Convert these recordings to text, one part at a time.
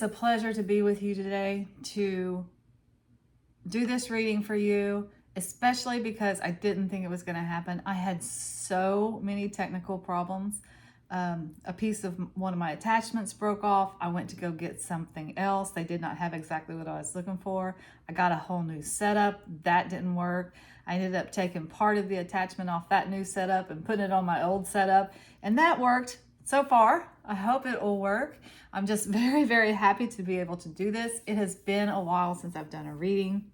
a pleasure to be with you today to do this reading for you, especially because I didn't think it was going to happen. I had so many technical problems. A piece of one of my attachments broke off. I went to go get something else. They did not have exactly what I was looking for. I got a whole new setup. That didn't work. I ended up taking part of the attachment off that new setup and putting it on my old setup, and that worked so far. I hope it will work. I'm just very, very happy to be able to do this. It has been a while since I've done a reading.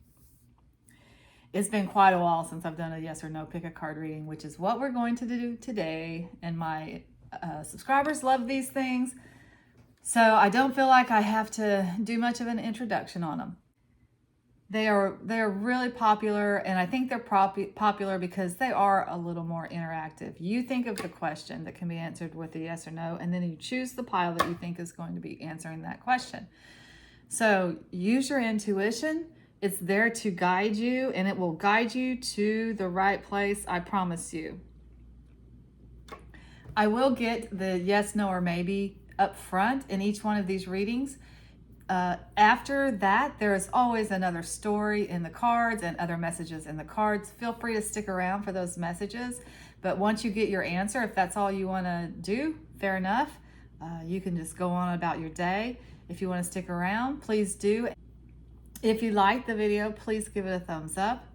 It's been quite a while since I've done a yes or no pick a card reading, which is what we're going to do today. And my subscribers love these things, so I don't feel like I have to do much of an introduction on them. They are really popular, and I think they're popular because they are a little more interactive. You think of the question that can be answered with a yes or no, and then you choose the pile that you think is going to be answering that question. So use your intuition. It's there to guide you, and it will guide you to the right place, I promise you. I will get the yes, no, or maybe up front in each one of these readings. After that, there is always another story in the cards and other messages in the cards. Feel free to stick around for those messages. But once you get your answer, if that's all you want to do, fair enough. You can just go on about your day. If you want to stick around, please do. If you like the video, please give it a thumbs up.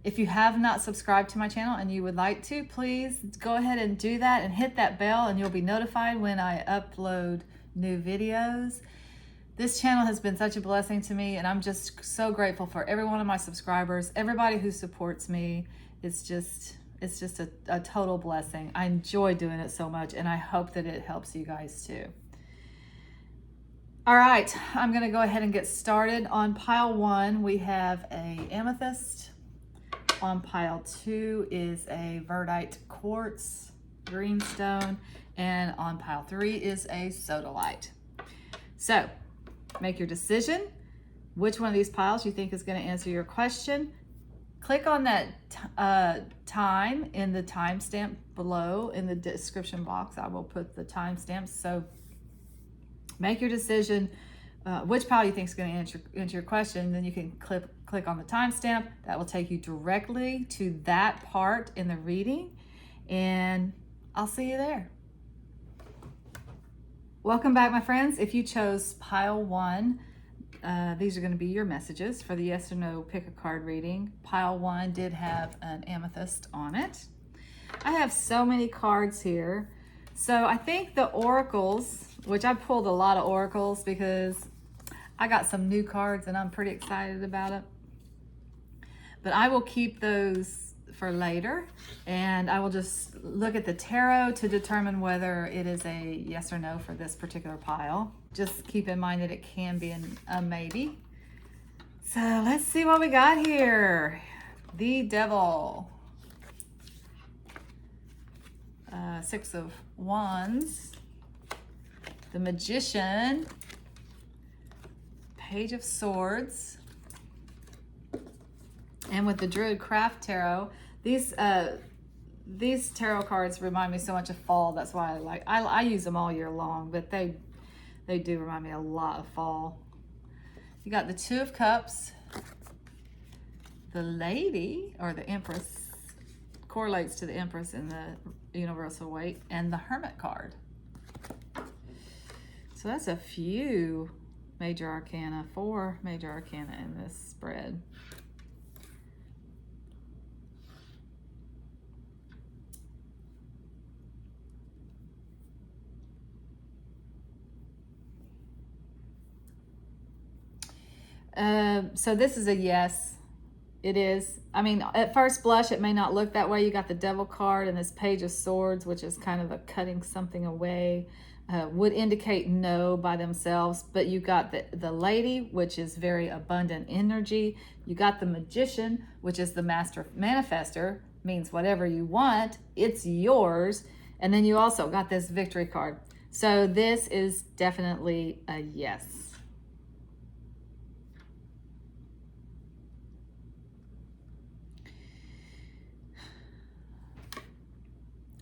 If you have not subscribed to my channel and you would like to, please go ahead and do that and hit that bell, and you'll be notified when I upload new videos. This channel has been such a blessing to me, and I'm just so grateful for every one of my subscribers, everybody who supports me. It's just a total blessing. I enjoy doing it so much, and I hope that it helps you guys too. All right, I'm gonna go ahead and get started. On pile 1, we have a Amethyst. On pile 2 is a Verdite Quartz greenstone, and on pile 3 is a Sodalite. So, make your decision, which one of these piles you think is going to answer your question. Click on that time in the timestamp below in the description box. I will put the timestamps. So make your decision which pile you think is going to answer your question. Then you can click on the timestamp. That will take you directly to that part in the reading, and I'll see you there. Welcome back, my friends. If you chose pile 1, these are going to be your messages for the yes or no pick a card reading. Pile 1 did have an amethyst on it. I have so many cards here. So I think the oracles, which I pulled a lot of oracles because I got some new cards and I'm pretty excited about it. But I will keep those for later, and I will just look at the tarot to determine whether it is a yes or no for this particular pile. Just keep in mind that it can be a maybe. So let's see what we got here. The Devil. 6 of Wands. The Magician. Page of Swords. And with the Druid Craft Tarot, these tarot cards remind me so much of fall. That's why I use them all year long, but they do remind me a lot of fall. You got the 2 of Cups, the Lady, or the Empress, correlates to the Empress in the Universal Weight, and the Hermit card. So that's a few major arcana, 4 major arcana in this spread. So this is a yes. It is. I mean, at first blush, it may not look that way. You got the Devil card and this Page of Swords, which is kind of a cutting something away, would indicate no by themselves. But you got the Lady, which is very abundant energy. You got the Magician, which is the Master Manifester, means whatever you want, it's yours. And then you also got this Victory card. So this is definitely a yes.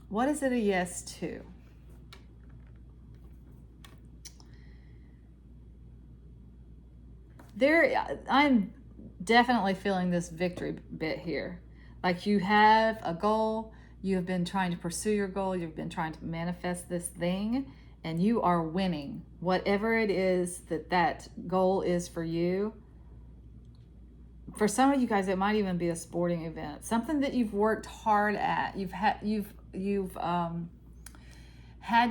What is it a yes to? I'm definitely feeling this victory bit here. Like you have a goal, you have been trying to pursue your goal, you've been trying to manifest this thing, and you are winning. Whatever it is that goal is for you. For some of you guys, it might even be a sporting event, something that you've worked hard at. You've had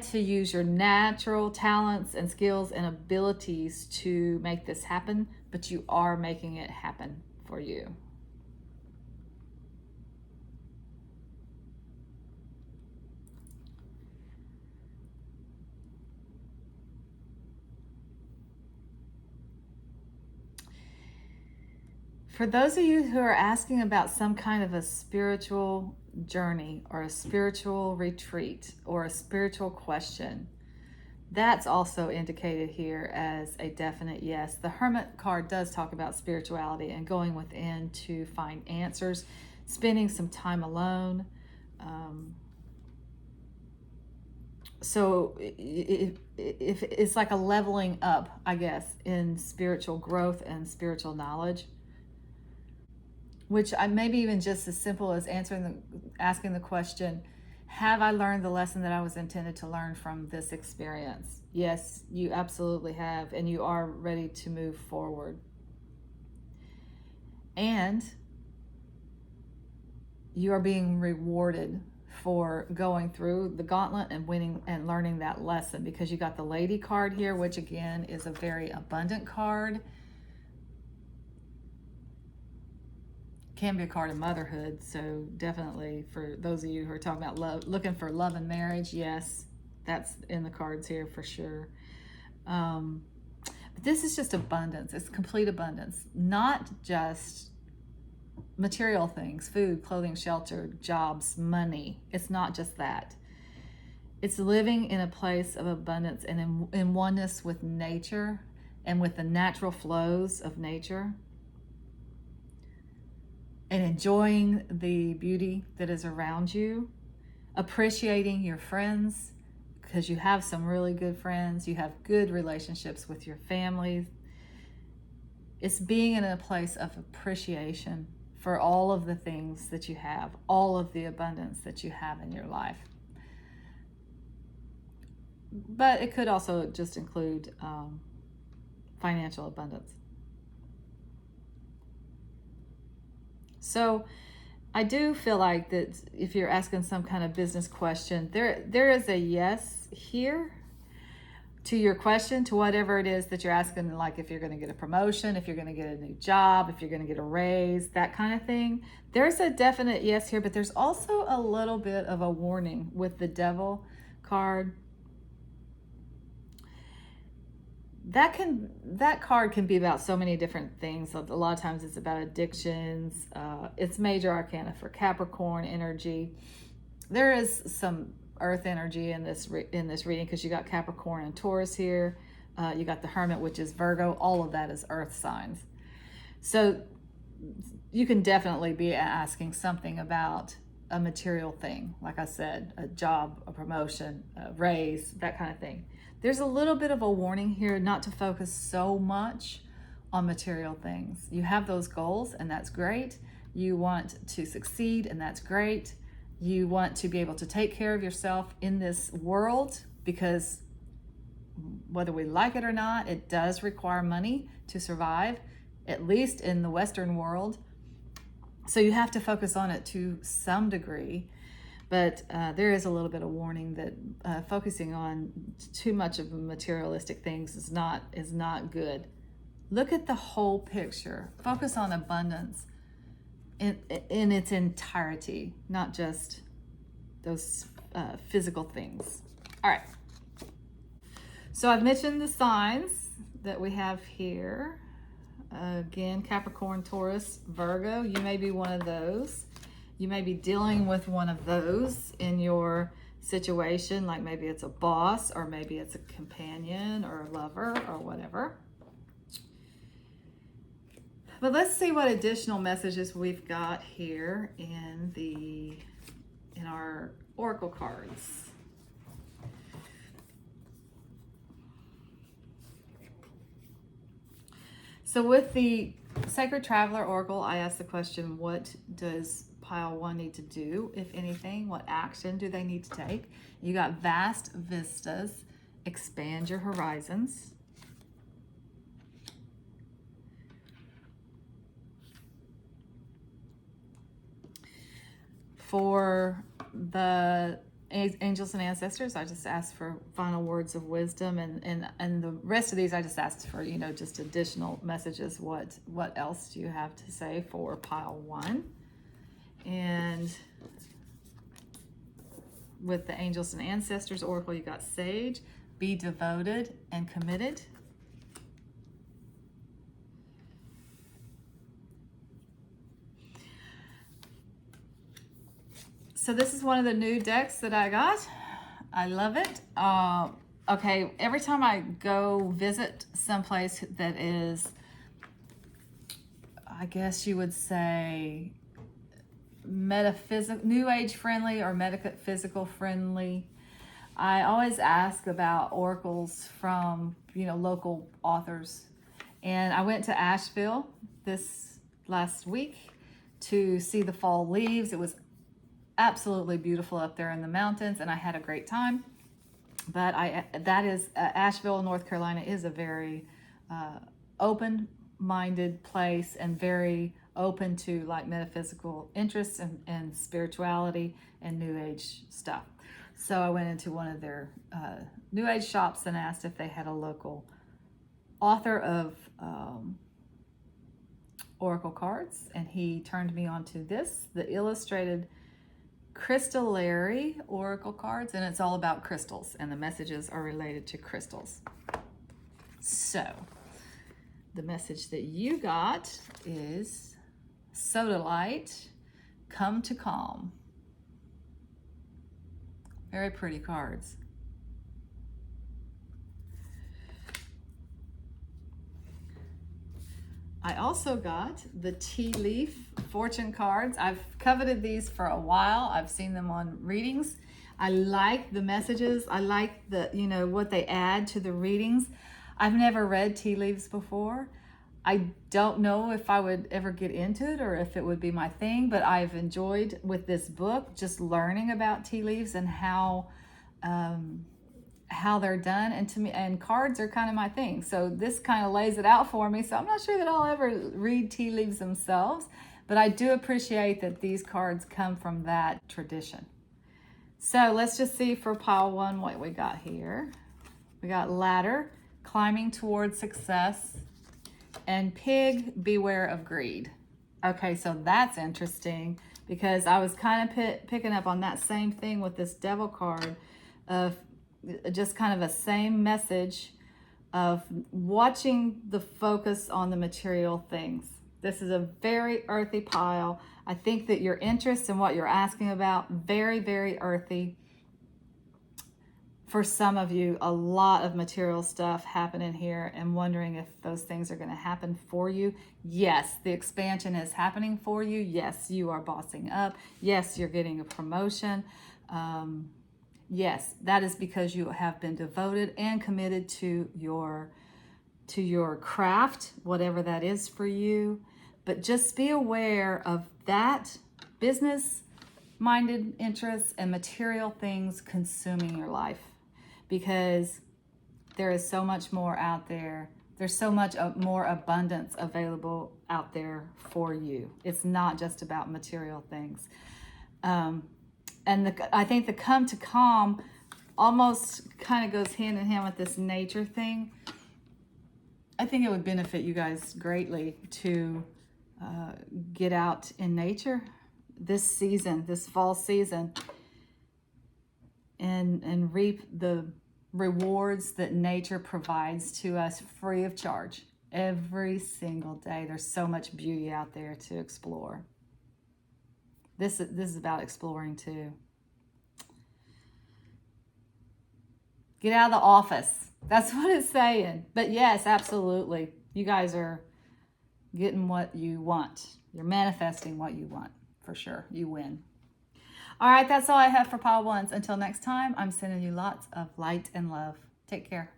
to use your natural talents and skills and abilities to make this happen, but you are making it happen for you. For those of you who are asking about some kind of a spiritual journey or a spiritual retreat or a spiritual question, that's also indicated here as a definite yes. The Hermit card does talk about spirituality and going within to find answers, spending some time alone. So if it's like a leveling up, I guess, in spiritual growth and spiritual knowledge, which I maybe even just as simple as asking the question, have I learned the lesson that I was intended to learn from this experience? Yes, you absolutely have, and you are ready to move forward. And you are being rewarded for going through the gauntlet and winning and learning that lesson, because you got the Lady card here, which again is a very abundant card. Can be a card of motherhood, so definitely for those of you who are talking about love, looking for love and marriage, yes, that's in the cards here for sure. But this is just abundance. It's complete abundance, not just material things, food, clothing, shelter, jobs, money. It's not just that. It's living in a place of abundance and in oneness with nature and with the natural flows of nature, and enjoying the beauty that is around you, appreciating your friends, because you have some really good friends, you have good relationships with your family. It's being in a place of appreciation for all of the things that you have, all of the abundance that you have in your life. But it could also just include financial abundance. So I do feel like that if you're asking some kind of business question, there is a yes here to your question, to whatever it is that you're asking, like if you're going to get a promotion, if you're going to get a new job, if you're going to get a raise, that kind of thing. There's a definite yes here, but there's also a little bit of a warning with the Devil card. That card can be about so many different things. A lot of times it's about addictions. It's major arcana for Capricorn energy. There is some earth energy in this reading, because you got Capricorn and Taurus here. You got the Hermit, which is Virgo. All of that is earth signs. So you can definitely be asking something about a material thing, like I said, a job, a promotion, a raise, that kind of thing. There's a little bit of a warning here not to focus so much on material things. You have those goals, and that's great. You want to succeed, and that's great. You want to be able to take care of yourself in this world, because whether we like it or not, it does require money to survive, at least in the Western world. So you have to focus on it to some degree. But there is a little bit of warning that focusing on too much of materialistic things is not good. Look at the whole picture. Focus on abundance in its entirety, not just those physical things. All right. So I've mentioned the signs that we have here. Again, Capricorn, Taurus, Virgo. You may be one of those. You may be dealing with one of those in your situation, like maybe it's a boss, or maybe it's a companion or a lover or whatever. But let's see what additional messages we've got here in our oracle cards. So with the Sacred Traveler Oracle, I asked the question, what does pile 1 need to do, if anything? What action do they need to take? You got vast vistas, expand your horizons. For the angels and ancestors, I just asked for final words of wisdom, and the rest of these I just asked for, you know, just additional messages. What else do you have to say for pile 1? And with the angels and ancestors oracle, you got sage, be devoted and committed. So this is one of the new decks that I got. I love it. Okay, every time I go visit someplace that is, I guess you would say, metaphysical, new age friendly or metaphysical friendly, I always ask about oracles from, you know, local authors. And I went to Asheville this last week to see the fall leaves. It was absolutely beautiful up there in the mountains, and I had a great time. But Asheville, North Carolina is a very open-minded place and very open to like metaphysical interests and spirituality and new age stuff. So I went into one of their new age shops and asked if they had a local author of oracle cards, and he turned me on to this, the illustrated crystallary oracle cards, and it's all about crystals, and the messages are related to crystals. So the message that you got is Sodalite, come to calm. Very pretty cards. I also got the tea leaf fortune cards. I've coveted these for a while. I've seen them on readings. I like the messages. I like the, you know, what they add to the readings. I've never read tea leaves before. I don't know if I would ever get into it or if it would be my thing, but I've enjoyed with this book just learning about tea leaves and how they're done, and to me, and cards are kind of my thing, so this kind of lays it out for me. So I'm not sure that I'll ever read tea leaves themselves, but I do appreciate that these cards come from that tradition. So let's just see for pile 1 what we got here. We got ladder, climbing towards success, and pig, beware of greed. Okay, so that's interesting because I was kind of picking up on that same thing with this devil card of just kind of a same message of watching the focus on the material things. This is a very earthy pile. I think that your interest in what you're asking about, very, very earthy. For some of you, a lot of material stuff happening here and wondering if those things are going to happen for you. Yes, the expansion is happening for you. Yes, you are bossing up. Yes, you're getting a promotion. Yes, that is because you have been devoted and committed to your craft, whatever that is for you. But just be aware of that business-minded interests and material things consuming your life, because there is so much more out there. There's so much more abundance available out there for you. It's not just about material things. And I think the come to calm almost kind of goes hand in hand with this nature thing. I think it would benefit you guys greatly to get out in nature this season, this fall season, and reap the rewards that nature provides to us free of charge every single day. There's so much beauty out there to explore. This is about exploring too. Get out of the office. That's what it's saying. But yes, absolutely. You guys are getting what you want. You're manifesting what you want, for sure. You win. All right, that's all I have for pile 1s. Until next time, I'm sending you lots of light and love. Take care.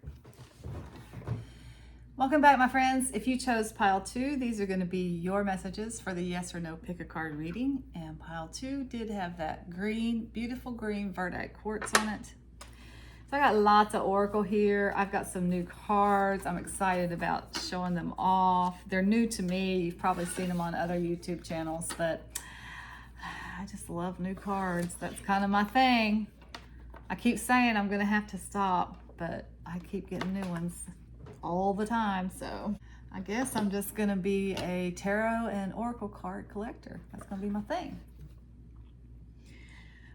Welcome back, my friends. If you chose pile 2, these are going to be your messages for the yes or no pick a card reading. And pile 2 did have that green, beautiful green Verdite quartz on it. So I got lots of oracle here. I've got some new cards. I'm excited about showing them off. They're new to me. You've probably seen them on other YouTube channels, but I just love new cards. That's kind of my thing. I keep saying I'm going to have to stop, but I keep getting new ones all the time. So I guess I'm just going to be a tarot and oracle card collector. That's going to be my thing.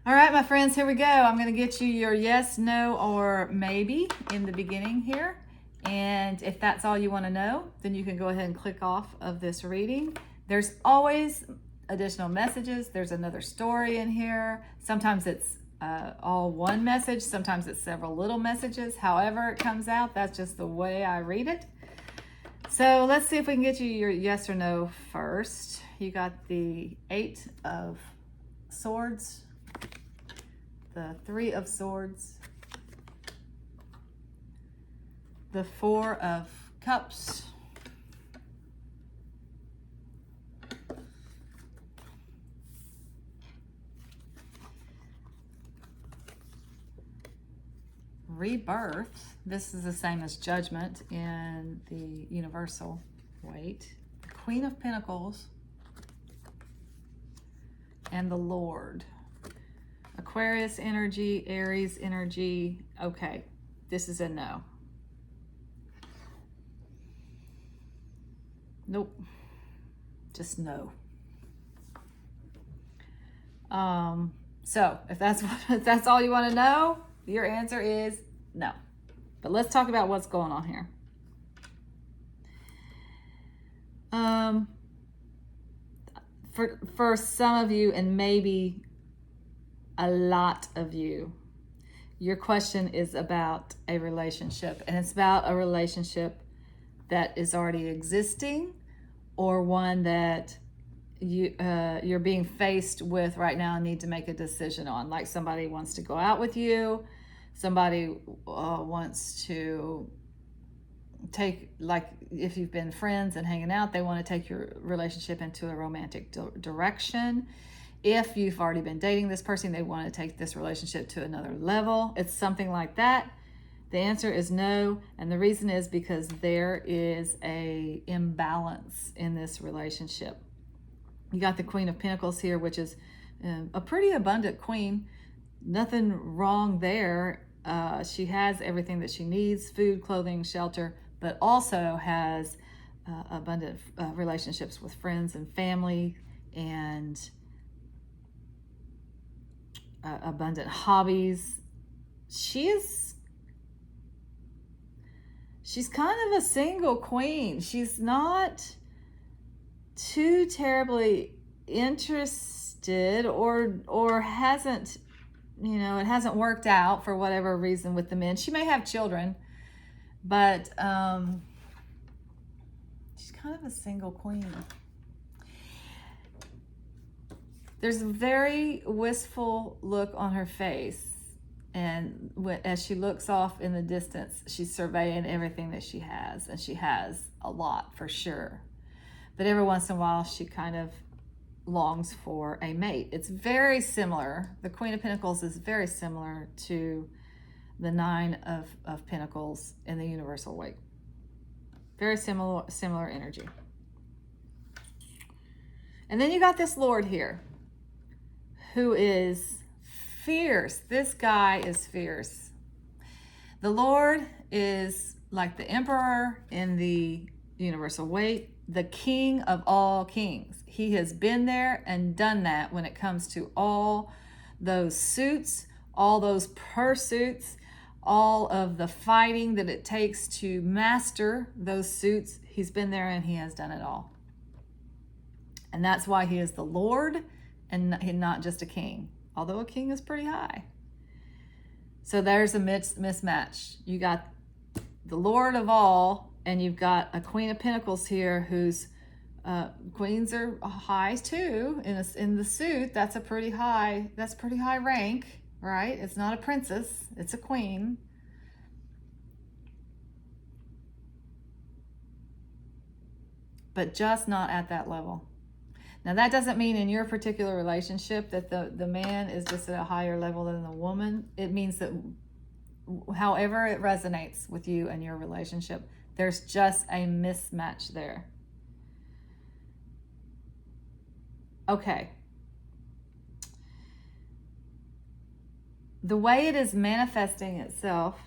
All right, my friends, here we go. I'm going to get you your yes, no, or maybe in the beginning here. And if that's all you want to know, then you can go ahead and click off of this reading. There's always additional messages. There's another story in here. Sometimes it's all one message. Sometimes it's several little messages. However it comes out, that's just the way I read it. So let's see if we can get you your yes or no first. You got the 8 of Swords, the 3 of Swords, the 4 of Cups, Rebirth. This is the same as Judgment in the universal weight. The Queen of Pentacles and the Lord. Aquarius energy, Aries energy. Okay, this is a no. Nope, just no. So if that's all you want to know, your answer is no. But let's talk about what's going on here. For some of you, and maybe a lot of you, your question is about a relationship, and it's about a relationship that is already existing, or one that you're being faced with right now and need to make a decision on. Like somebody wants to go out with you, somebody wants to take, like if you've been friends and hanging out, they want to take your relationship into a romantic direction. If you've already been dating this person, they want to take this relationship to another level. It's something like that. The answer is no, and the reason is because there is a imbalance in this relationship. You got the Queen of Pentacles here, which is a pretty abundant queen. Nothing wrong there. She has everything that she needs, food, clothing, shelter, but also has abundant relationships with friends and family, and abundant hobbies. She's kind of a single queen. She's not too terribly interested, or hasn't, it hasn't worked out for whatever reason with the men. She may have children, but she's kind of a single queen. There's a very wistful look on her face, and as she looks off in the distance, she's surveying everything that she has, and she has a lot for sure. But every once in a while, she kind of longs for a mate. It's very similar. The Queen of Pentacles is very similar to the 9 of Pentacles in the universal weight. Very similar energy. And then you got this Lord here, who is fierce. This guy is fierce. The Lord is like the Emperor in the universal weight, the King of all kings. He has been there and done that when it comes to all those suits, all those pursuits, all of the fighting that it takes to master those suits. He's been there and he has done it all. And that's why he is the Lord and not just a king, although a king is pretty high. So there's a mismatch. You got the Lord of all, and you've got a Queen of Pentacles here, who's queens are high too in the suit. That's pretty high rank, right? It's not a princess, it's a queen. but just not at that level. Now, that doesn't mean in your particular relationship that the man is just at a higher level than the woman. It means that however it resonates with you and your relationship, there's just a mismatch there. Okay. The way it is manifesting itself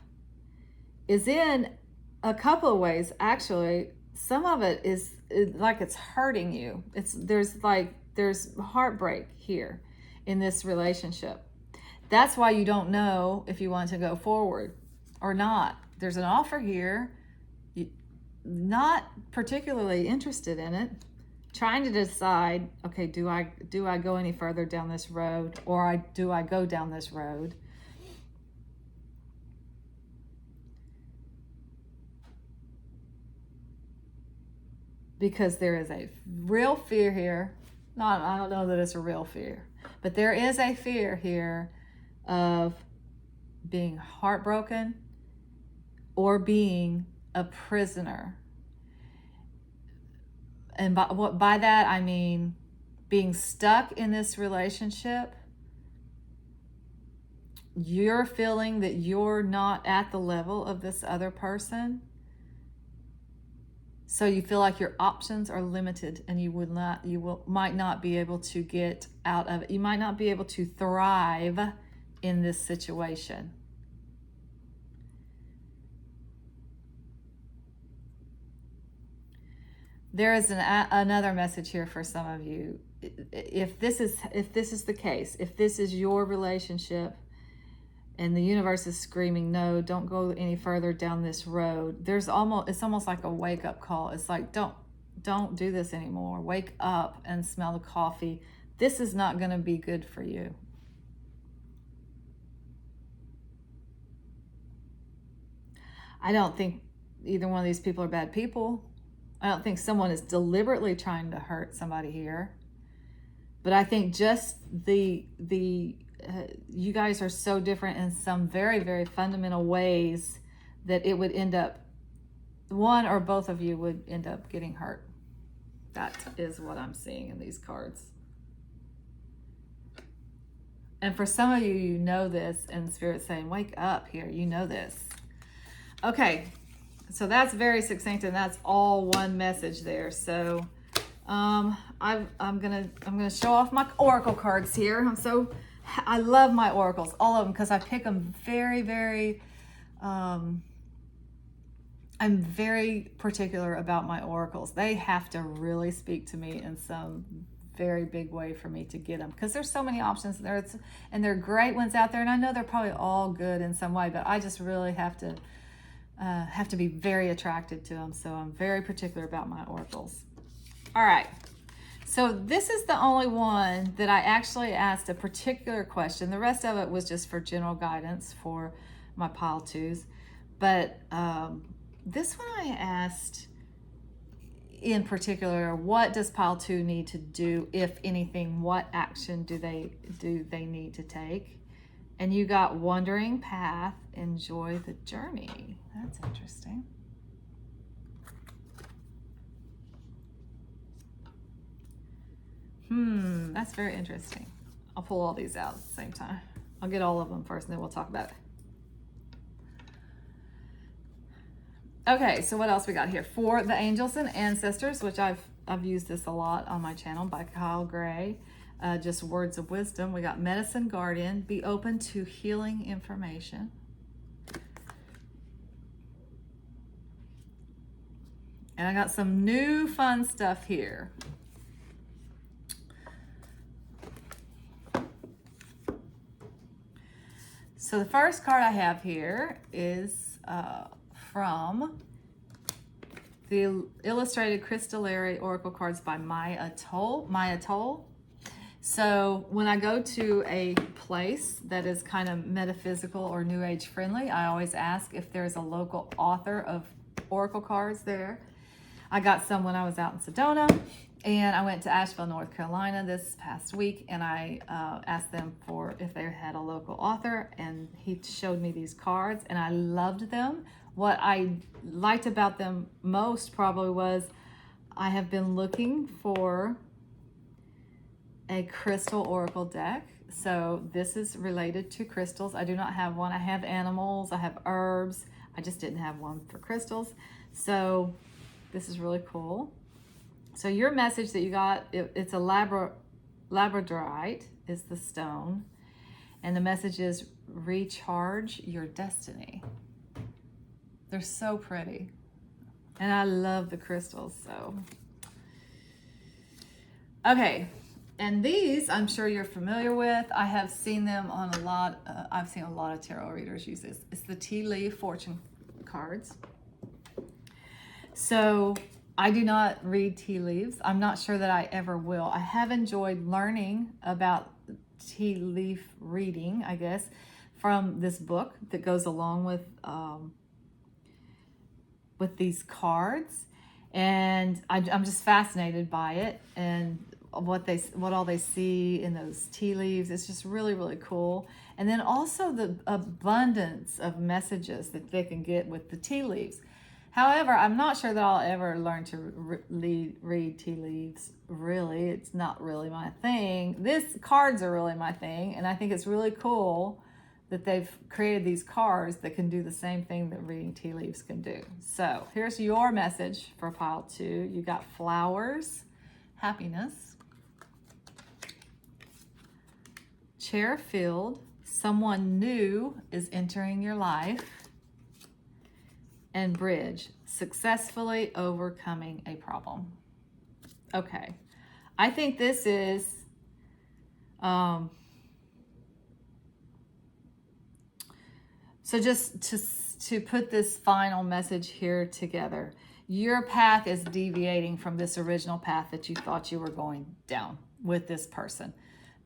is in a couple of ways, actually. Some of it is like it's hurting you. There's heartbreak here in this relationship. That's why you don't know if you want to go forward or not. There's an offer here. You're not particularly interested in it. Trying to decide, okay, do I go any further down this road, or do I go down this road? Because there is a real fear here. I don't know that it's a real fear, but there is a fear here of being heartbroken or being a prisoner. And by that I mean being stuck in this relationship. You're feeling that you're not at the level of this other person. So you feel like your options are limited, and might not be able to get out of it. You might not be able to thrive in this situation. There is another message here for some of you. If this is the case, if this is your relationship, and the universe is screaming, no, don't go any further down this road. It's almost like a wake-up call. It's like, don't do this anymore. Wake up and smell the coffee. This is not going to be good for you. I don't think either one of these people are bad people. I don't think someone is deliberately trying to hurt somebody here. But I think just you guys are so different in some very, very fundamental ways that it would end up, one or both of you would end up getting hurt. That is what I'm seeing in these cards. And for some of you, you know this, and Spirit's saying, wake up here. You know this. Okay, so that's very succinct, and that's all one message there. So I'm gonna show off my oracle cards here. I love my oracles, all of them, because I pick them very, very, I'm very particular about my oracles. They have to really speak to me in some very big way for me to get them, because there's so many options there, and they're great ones out there, and I know they're probably all good in some way, but I just really have to be very attracted to them. So I'm very particular about my oracles. All right. So this is the only one that I actually asked a particular question. The rest of it was just for general guidance for my pile twos. But this one I asked in particular, what does pile two need to do, if anything? What action do they need to take? And you got wandering path, enjoy the journey. That's interesting. That's very interesting. I'll pull all these out at the same time. I'll get all of them first, and then we'll talk about it. Okay, so what else we got here? For the Angels and Ancestors, which I've used this a lot on my channel by Kyle Gray. Just words of wisdom. We got Medicine Guardian, be open to healing information. And I got some new fun stuff here. So the first card I have here is from the Illustrated Crystallary Oracle Cards by Maya Toll. So when I go to a place that is kind of metaphysical or New Age friendly, I always ask if there's a local author of Oracle cards there. I got some when I was out in Sedona, and I went to Asheville, North Carolina this past week, and I asked them for if they had a local author, and he showed me these cards, and I loved them. What I liked about them most probably was I have been looking for a crystal oracle deck. So this is related to crystals. I do not have one. I have animals, I have herbs. I just didn't have one for crystals. So this is really cool. So your message that you got, it's a labradorite is the stone. And the message is recharge your destiny. They're so pretty. And I love the crystals, so. Okay, and these I'm sure you're familiar with. I have seen them on a lot, I've seen a lot of tarot readers use this. It's the tea leaf fortune cards. So I do not read tea leaves. I'm not sure that I ever will. I have enjoyed learning about tea leaf reading, I guess, from this book that goes along with these cards, and I'm just fascinated by it and what all they see in those tea leaves. It's just really, really cool. And then also the abundance of messages that they can get with the tea leaves. However, I'm not sure that I'll ever learn to read tea leaves. Really, it's not really my thing. Cards are really my thing, and I think it's really cool that they've created these cards that can do the same thing that reading tea leaves can do. So here's your message for pile 2. You got flowers, happiness, chair filled, someone new is entering your life, and bridge, successfully overcoming a problem. Okay, I think this is so just to put this final message here together, your path is deviating from this original path that you thought you were going down with this person.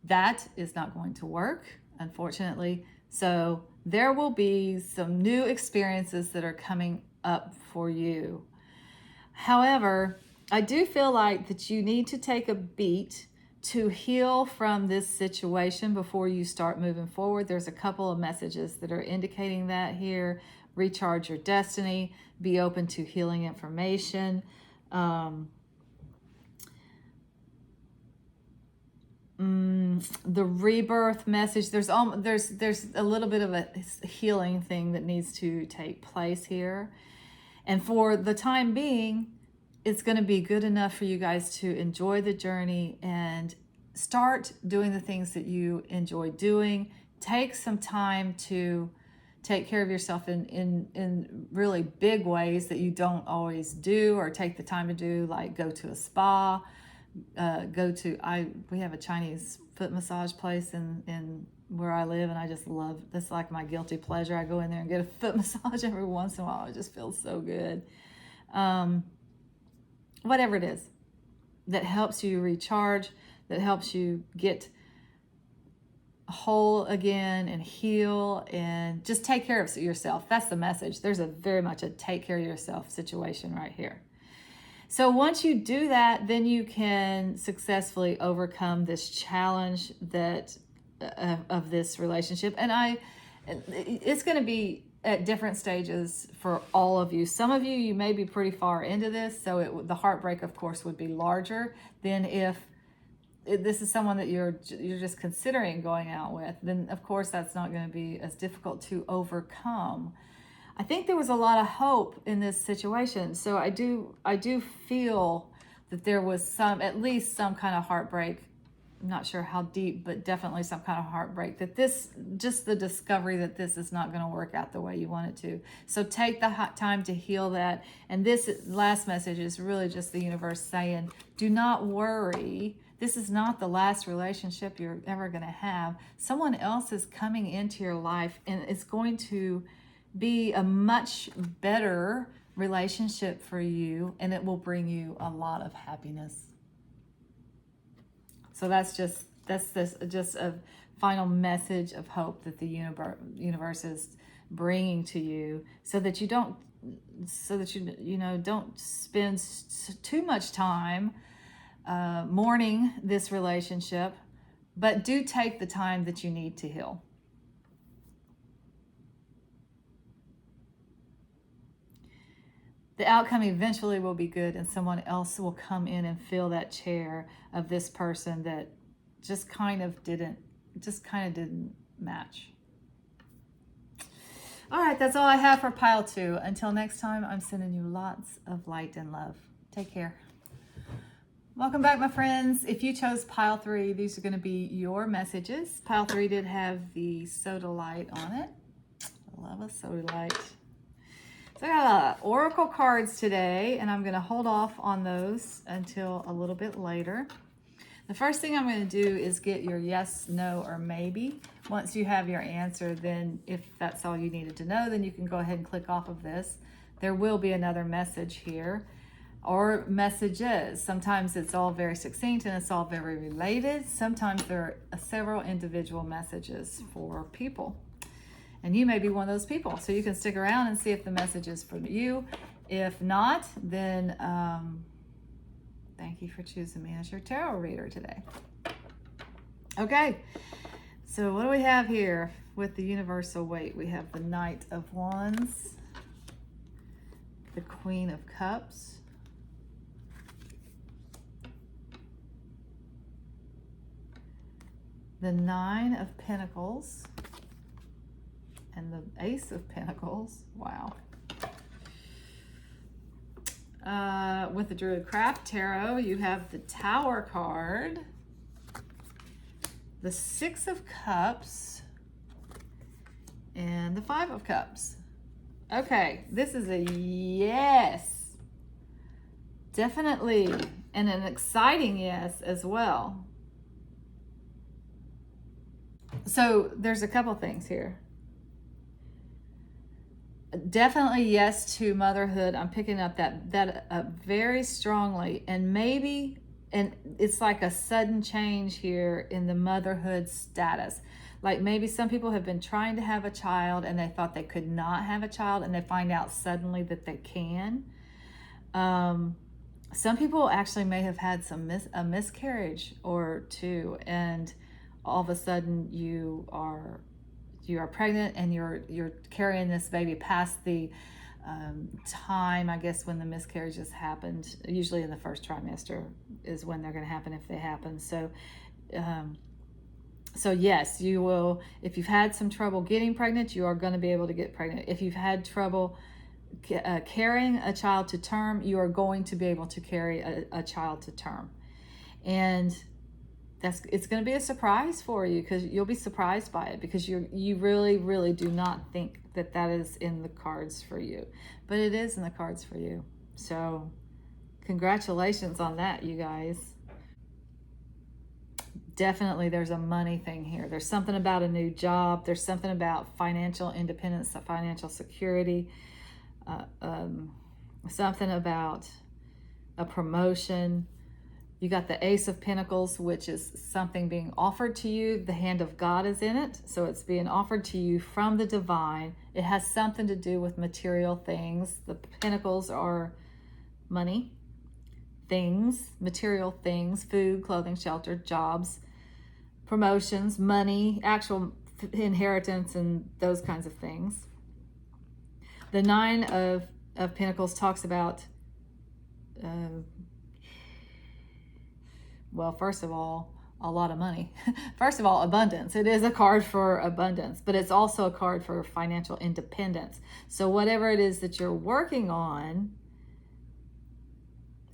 That is not going to work, unfortunately. So there will be some new experiences that are coming up for you. However, I do feel like that you need to take a beat to heal from this situation before you start moving forward. There's a couple of messages that are indicating that here. Recharge your destiny, be open to healing information. The rebirth message, there's a little bit of a healing thing that needs to take place here. And for the time being, it's going to be good enough for you guys to enjoy the journey and start doing the things that you enjoy doing. Take some time to take care of yourself in really big ways that you don't always do or take the time to do, like go to a spa, we have a Chinese foot massage place in where I live, and I just love, that's like my guilty pleasure. I go in there and get a foot massage every once in a while. It just feels so good. Whatever it is that helps you recharge, that helps you get whole again and heal and just take care of yourself. That's the message. There's very much a take care of yourself situation right here. So once you do that, then you can successfully overcome this challenge that of this relationship. And it's going to be at different stages for all of you. Some of you may be pretty far into this, so the heartbreak, of course, would be larger than if this is someone that you're just considering going out with. Then, of course, that's not going to be as difficult to overcome. I think there was a lot of hope in this situation, so I do feel that there was at least some kind of heartbreak. I'm not sure how deep, but definitely some kind of heartbreak, that just the discovery that this is not going to work out the way you want it to. So take the time to heal that. And this last message is really just the universe saying, do not worry. This is not the last relationship you're ever going to have. Someone else is coming into your life, and it's going to be a much better relationship for you, and it will bring you a lot of happiness. So that's just a final message of hope that the universe is bringing to you, so that you don't spend too much time mourning this relationship, but do take the time that you need to heal. the outcome eventually will be good, and someone else will come in and fill that chair of this person that just kind of didn't match. All right, that's all I have for pile 2. Until next time, I'm sending you lots of light and love. Take care. Welcome back, my friends. If you chose pile 3, these are going to be your messages. Pile 3 did have the Sodalite on it. I love a Sodalite. So I got oracle cards today, and I'm going to hold off on those until a little bit later. The first thing I'm going to do is get your yes, no, or maybe. Once you have your answer, then if that's all you needed to know, then you can go ahead and click off of this. There will be another message here, or messages. Sometimes it's all very succinct and it's all very related. Sometimes there are several individual messages for people. And you may be one of those people. So you can stick around and see if the message is for you. If not, then thank you for choosing me as your tarot reader today. Okay, so what do we have here with the universal weight? We have the Knight of Wands, the Queen of Cups, the Nine of Pentacles, and the Ace of Pentacles. Wow. With the Druid Craft Tarot, you have the Tower card, the Six of Cups, and the Five of Cups. Okay, this is a yes. Definitely. And an exciting yes as well. So there's a couple things here. Definitely yes to motherhood. I'm picking up that very strongly, and maybe, and it's like a sudden change here in the motherhood status. Like maybe some people have been trying to have a child and they thought they could not have a child, and they find out suddenly that they can. Some people actually may have had a miscarriage or two, and all of a sudden you are pregnant and you're carrying this baby past the time, I guess, when the miscarriages happened. Usually in the first trimester is when they're going to happen, if they happen. So yes, you will. If you've had some trouble getting pregnant, you are going to be able to get pregnant. If you've had trouble carrying a child to term, you are going to be able to carry a child to term. And it's going to be a surprise for you, because you'll be surprised by it, because you really, really do not think that is in the cards for you, but it is in the cards for you. So congratulations on that, you guys. Definitely there's a money thing here. There's something about a new job. There's something about financial independence, financial security, something about a promotion. You got the Ace of Pentacles, which is something being offered to you. The hand of God is in it, so it's being offered to you from the divine. It has something to do with material things. The Pentacles are money, things, material things, food, clothing, shelter, jobs, promotions, money, actual inheritance, and those kinds of things. The Nine of Pentacles talks about well, first of all, a lot of money. First of all, abundance. It is a card for abundance, but it's also a card for financial independence. So whatever it is that you're working on,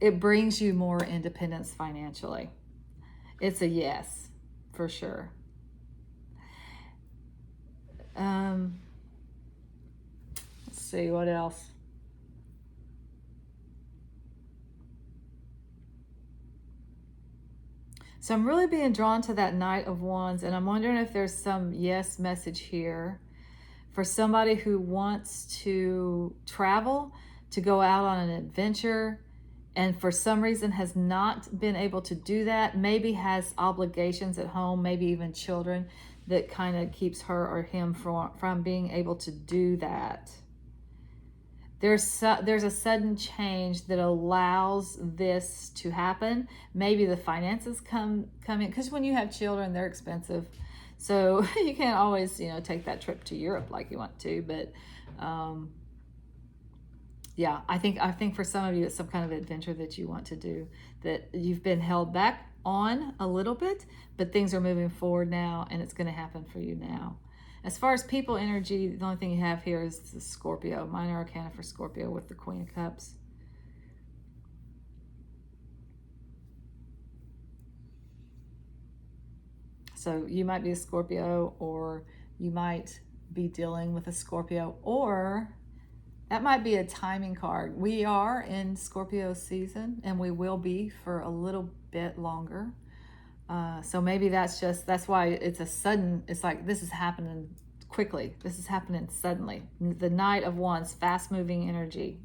it brings you more independence financially. It's a yes, for sure. Let's see, what else? So I'm really being drawn to that Knight of Wands, and I'm wondering if there's some yes message here for somebody who wants to travel, to go out on an adventure, and for some reason has not been able to do that, maybe has obligations at home, maybe even children, that kind of keeps her or him from being able to do that. There's a sudden change that allows this to happen. Maybe the finances come in, because when you have children, they're expensive. So you can't always, take that trip to Europe like you want to, but Yeah, I think for some of you, it's some kind of adventure that you want to do, that you've been held back on a little bit, but things are moving forward now, and it's going to happen for you now. As far as people energy, the only thing you have here is the Scorpio, minor arcana for Scorpio with the Queen of Cups. So you might be a Scorpio, or you might be dealing with a Scorpio, or that might be a timing card. We are in Scorpio season, and we will be for a little bit longer. So maybe that's why it's a sudden, it's like this is happening quickly. This is happening suddenly. The Knight of Wands, fast moving energy.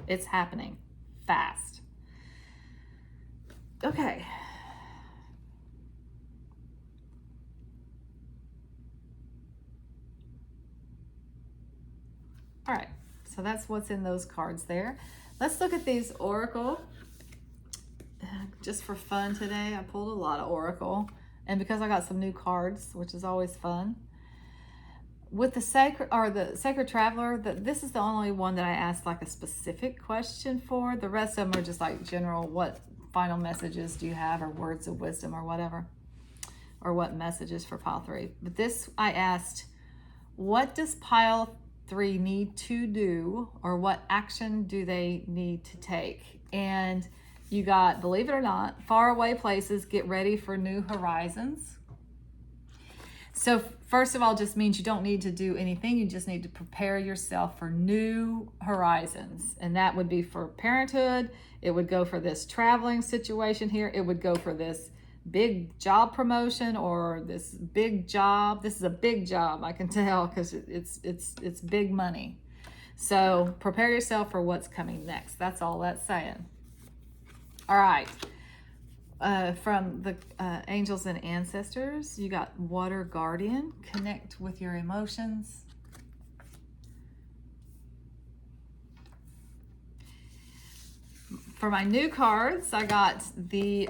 It's happening fast. Okay. All right. So that's what's in those cards there. Let's look at these Oracle. Just for fun today, I pulled a lot of Oracle. And because I got some new cards, which is always fun. With the Sacred Traveler, this is the only one that I asked like a specific question for. The rest of them are just like general, what final messages do you have, or words of wisdom, or whatever. Or what messages for pile 3. But this, I asked, what does pile 3 need to do, or what action do they need to take? And you got, believe it or not, faraway places, get ready for new horizons. So first of all, just means you don't need to do anything. You just need to prepare yourself for new horizons. And that would be for parenthood. It would go for this traveling situation here. It would go for this big job promotion, or this big job. This is a big job, I can tell, because it's big money. So prepare yourself for what's coming next. That's all that's saying. All right. From the angels and ancestors, you got Water Guardian. Connect with your emotions. For my new cards, I got the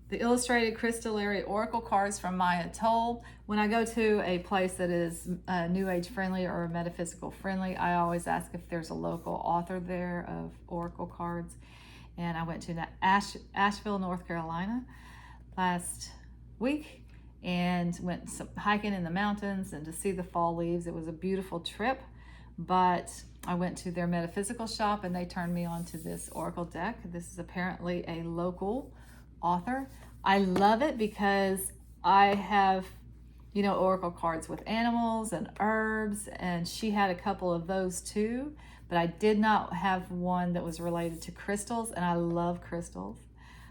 the Illustrated Crystallary Oracle cards from Maya Toll. When I go to a place that is New Age friendly or metaphysical friendly, I always ask if there's a local author there of Oracle cards. And I went to Asheville, North Carolina last week and went hiking in the mountains and to see the fall leaves. It was a beautiful trip, but I went to their metaphysical shop and they turned me on to this Oracle deck. This is apparently a local author. I love it because I have, Oracle cards with animals and herbs, and she had a couple of those too, but I did not have one that was related to crystals, and I love crystals.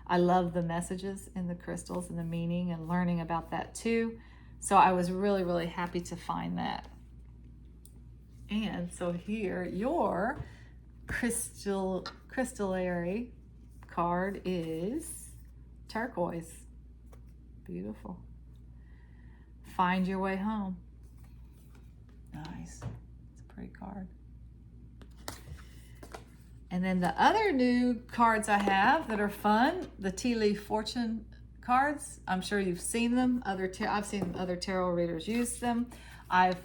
I love the messages in the crystals and the meaning and learning about that too. So I was really, really happy to find that. And so here, your crystallary card is turquoise. Beautiful. Find your way home. Nice. It's a pretty card. And then the other new cards I have that are fun, the Tea Leaf Fortune cards. I'm sure you've seen them. I've seen other tarot readers use them. I've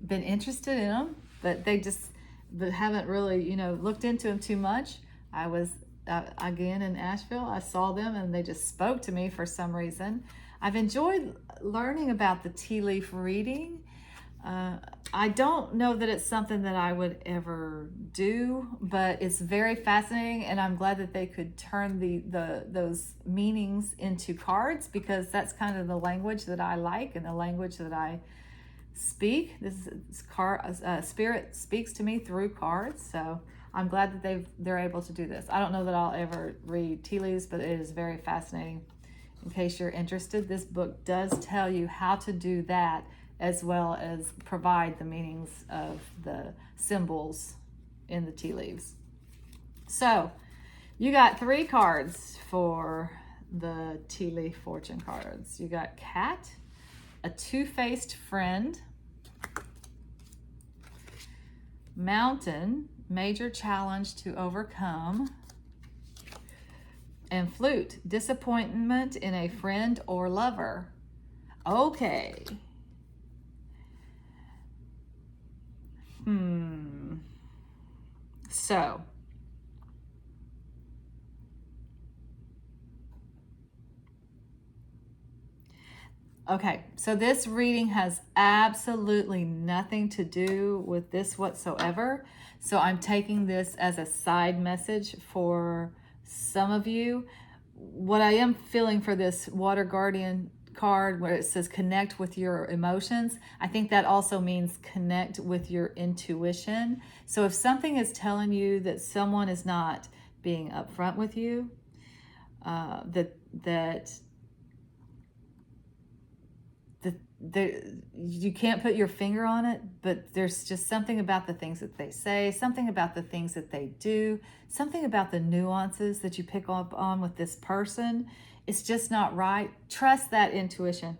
been interested in them, but but haven't really, looked into them too much. I was again in Asheville. I saw them and they just spoke to me for some reason. I've enjoyed learning about the tea leaf reading. I don't know that it's something that I would ever do, but it's very fascinating, and I'm glad that they could turn those meanings into cards, because that's kind of the language that I like and the language that I speak. Spirit speaks to me through cards, so I'm glad that they're able to do this. I don't know that I'll ever read tea leaves, but it is very fascinating. In case you're interested, this book does tell you how to do that, as well as provide the meanings of the symbols in the tea leaves. So you got 3 cards for the tea leaf fortune cards. You got Cat, a two-faced friend, Mountain, major challenge to overcome, and Flute, disappointment in a friend or lover. Okay. So, okay, so this reading has absolutely nothing to do with this whatsoever. So I'm taking this as a side message for some of you. What I am feeling for this Water Guardian card where it says connect with your emotions, I think that also means connect with your intuition. So if something is telling you that someone is not being upfront with you, that you can't put your finger on it, but there's just something about the things that they say, something about the things that they do, something about the nuances that you pick up on with this person. It's just not right. Trust that intuition.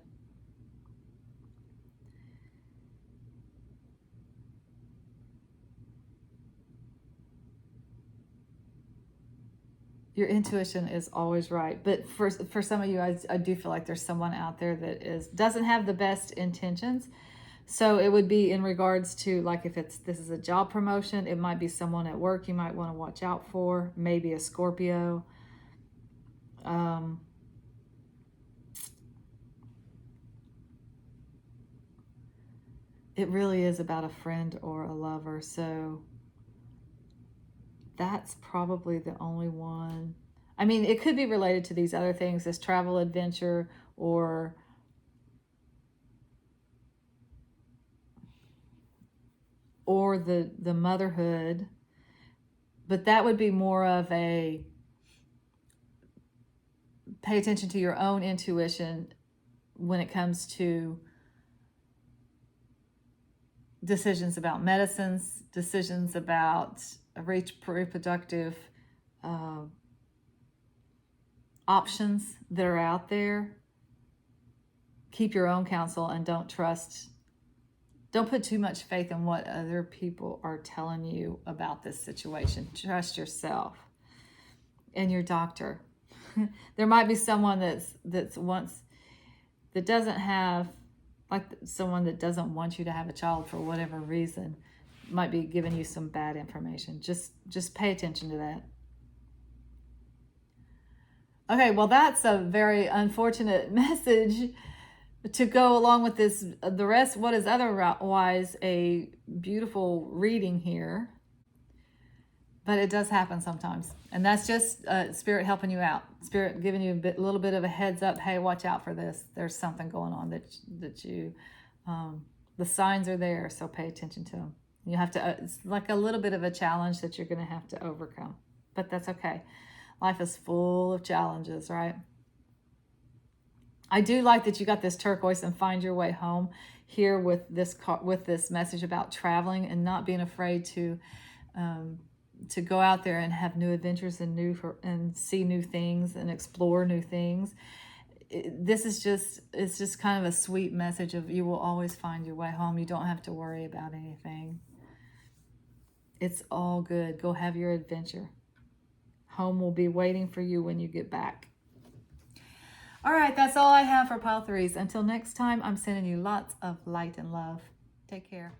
Your intuition is always right. But for some of you, I do feel like there's someone out there that doesn't have the best intentions. So it would be in regards to, like, if this is a job promotion, it might be someone at work you might want to watch out for, maybe a Scorpio. It really is about a friend or a lover. So that's probably the only one. I mean, it could be related to these other things, this travel adventure or the motherhood, but that would be more of a pay attention to your own intuition when it comes to decisions about medicines, decisions about reproductive options that are out there. Keep your own counsel and don't put too much faith in what other people are telling you about this situation. Trust yourself and your doctor. There might be someone that doesn't have, like someone that doesn't want you to have a child for whatever reason, might be giving you some bad information. Just pay attention to that. Okay, well, that's a very unfortunate message to go along with this, the rest, what is otherwise a beautiful reading here. But it does happen sometimes. And that's just Spirit helping you out. Spirit giving you a little bit of a heads up. Hey, watch out for this. There's something going on that you, the signs are there, so pay attention to them. You have to, it's like a little bit of a challenge that you're going to have to overcome. But that's okay. Life is full of challenges, right? I do like that you got this turquoise and find your way home here with this message about traveling and not being afraid to go out there and have new adventures and see new things and explore new things. It's just kind of a sweet message of you will always find your way home. You don't have to worry about anything. It's all good. Go have your adventure. Home will be waiting for you when you get back. All right, that's all I have for pile threes. Until next time, I'm sending you lots of light and love. Take care.